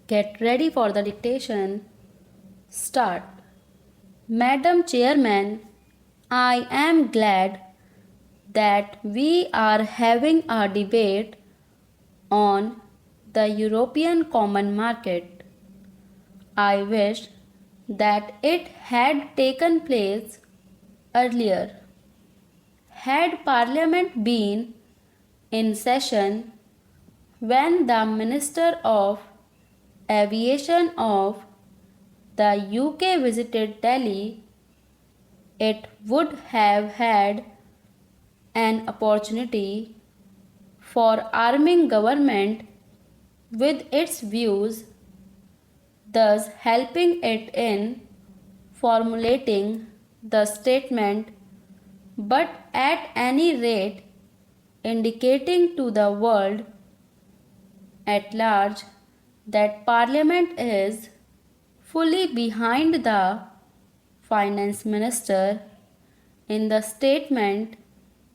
Get ready for the dictation. Start. Madam Chairman, I am glad that we are having a debate on the European Common Market. I wish that it had taken place earlier. Had Parliament been in session when the Minister of Aviation of the UK visited Delhi, it would have had an opportunity for arming government with its views, thus helping it in formulating the statement, but at any rate indicating to the world at large that Parliament is fully behind the Finance Minister in the statement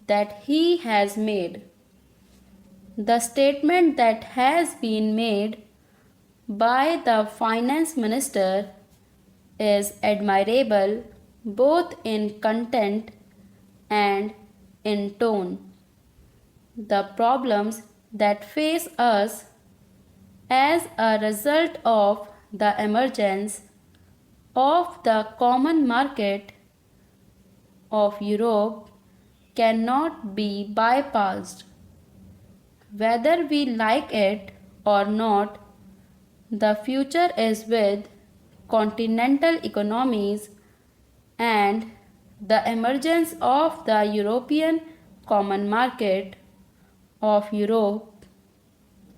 that he has made. The statement that has been made by the Finance Minister is admirable both in content and in tone. The problems that face us as a result of the emergence of the common market of Europe cannot be bypassed. Whether we like it or not, the future is with continental economies, and the emergence of the European Common Market of Europe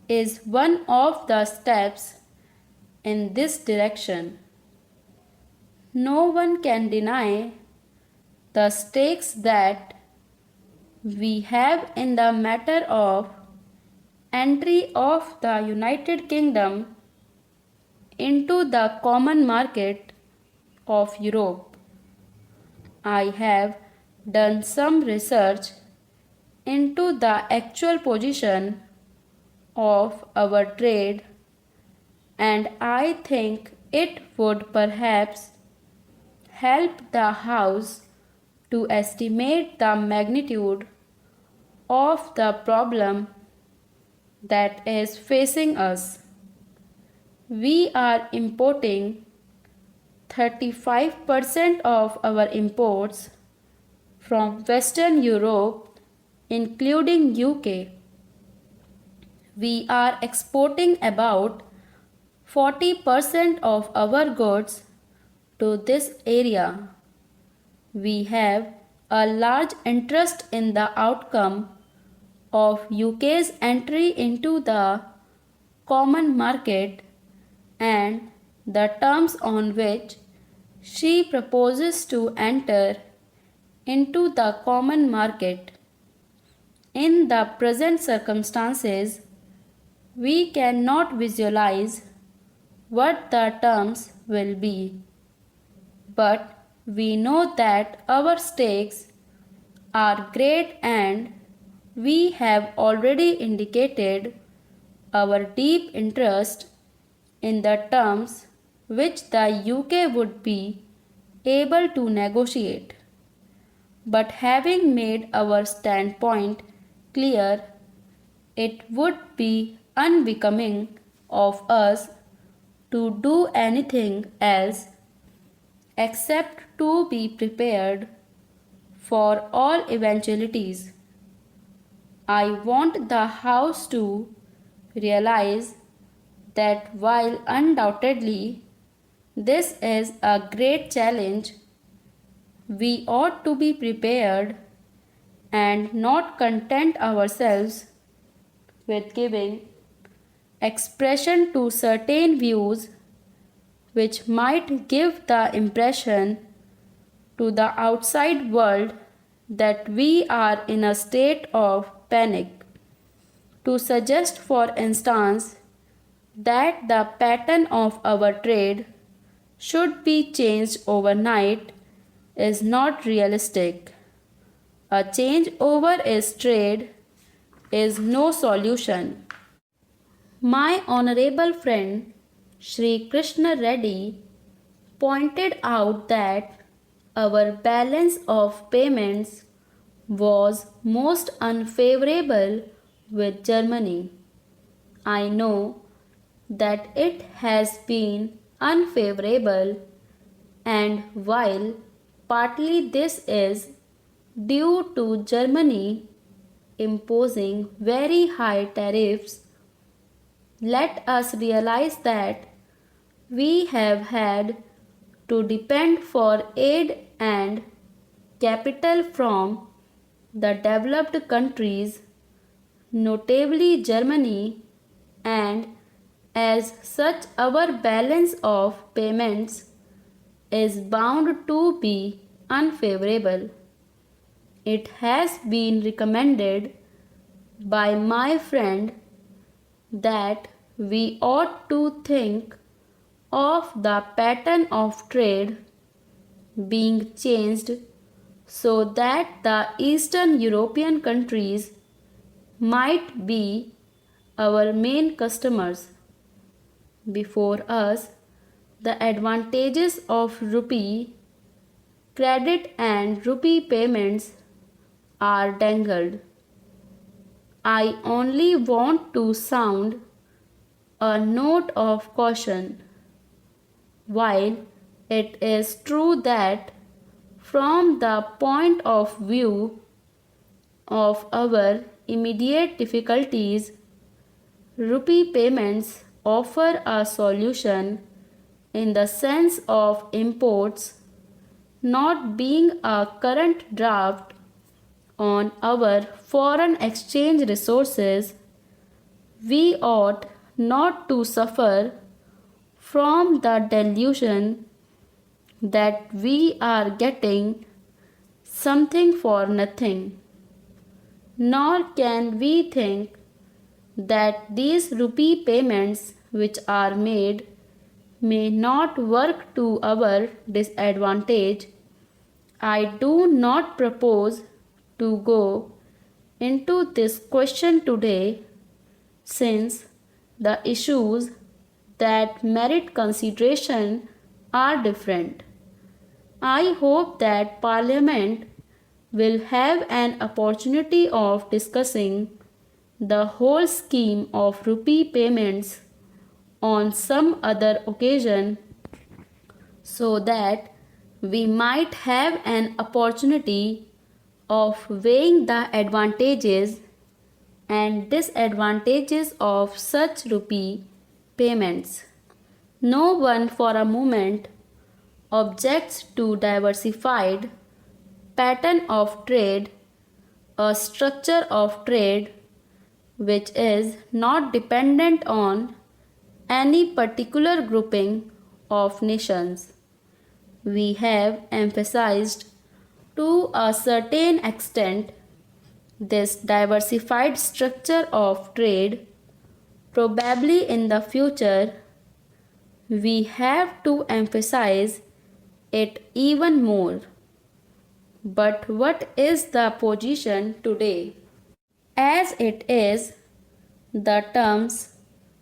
is one of the steps in this direction. No one can deny the stakes that we have in the matter of entry of the United Kingdom into the common market of Europe. I have done some research into the actual position of our trade, and I think it would perhaps help the House to estimate the magnitude of the problem that is facing us. We are importing 35% of our imports from Western Europe, including UK. We are exporting about 40% of our goods to this area. We have a large interest in the outcome of UK's entry into the common market and the terms on which she proposes to enter into the common market. In the present circumstances, we cannot visualize what the terms will be, but we know that our stakes are great, and we have already indicated our deep interest in the terms which the UK would be able to negotiate. But having made our standpoint clear, it would be unbecoming of us to do anything else except to be prepared for all eventualities. I want the House to realize that while undoubtedly this is a great challenge, we ought to be prepared and not content ourselves with giving expression to certain views which might give the impression to the outside world that we are in a state of panic. To suggest, for instance, that the pattern of our trade should be changed overnight is not realistic. A change over its trade is no solution. My honorable friend Sri Krishna Reddy pointed out that our balance of payments was most unfavorable with Germany. I know that it has been unfavorable, and while partly this is due to Germany imposing very high tariffs, let us realize that we have had to depend for aid and capital from the developed countries, notably Germany, and as such our balance of payments is bound to be unfavorable. It has been recommended by my friend that we ought to think of the pattern of trade being changed so that the Eastern European countries might be our main customers. Before us, the advantages of rupee credit and rupee payments are dangled. I only want to sound a note of caution. While it is true that from the point of view of our immediate difficulties, rupee payments offer a solution in the sense of imports not being a current draft on our foreign exchange resources. We ought not to suffer from the delusion that we are getting something for nothing, nor can we think that these rupee payments which are made may not work to our disadvantage. I do not propose to go into this question today, since the issues that merit consideration are different. I hope that Parliament will have an opportunity of discussing the whole scheme of rupee payments on some other occasion, so that we might have an opportunity of weighing the advantages and disadvantages of such rupee payments. No one for a moment objects to diversified pattern of trade, a structure of trade which is not dependent on any particular grouping of nations. We have emphasized to a certain extent this diversified structure of trade. Probably in the future, we have to emphasize it even more. But what is the position today? As it is, the terms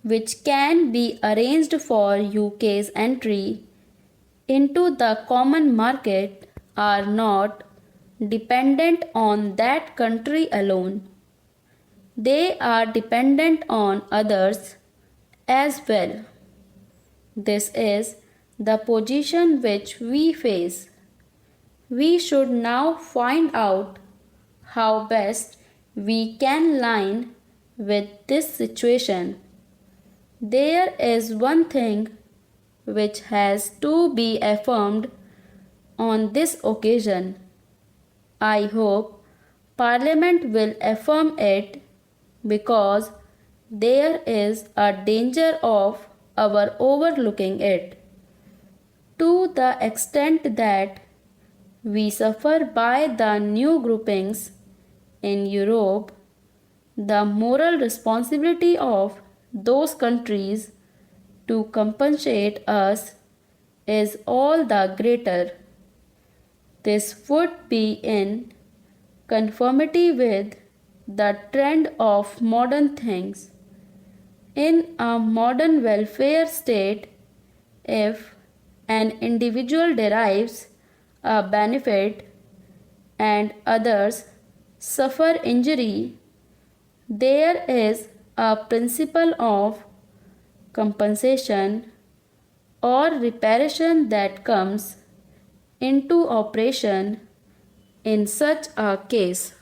which can be arranged for UK's entry into the common market are not dependent on that country alone. They are dependent on others as well. This is the position which we face. We should now find out how best we can line with this situation. There is one thing which has to be affirmed on this occasion. I hope Parliament will affirm it, because there is a danger of our overlooking it. To the extent that we suffer by the new groupings in Europe, the moral responsibility of those countries to compensate us is all the greater. This would be in conformity with the trend of modern things. In a modern welfare state, If an individual derives a benefit and others suffer injury, there is a principle of compensation or reparation that comes into operation in such a case.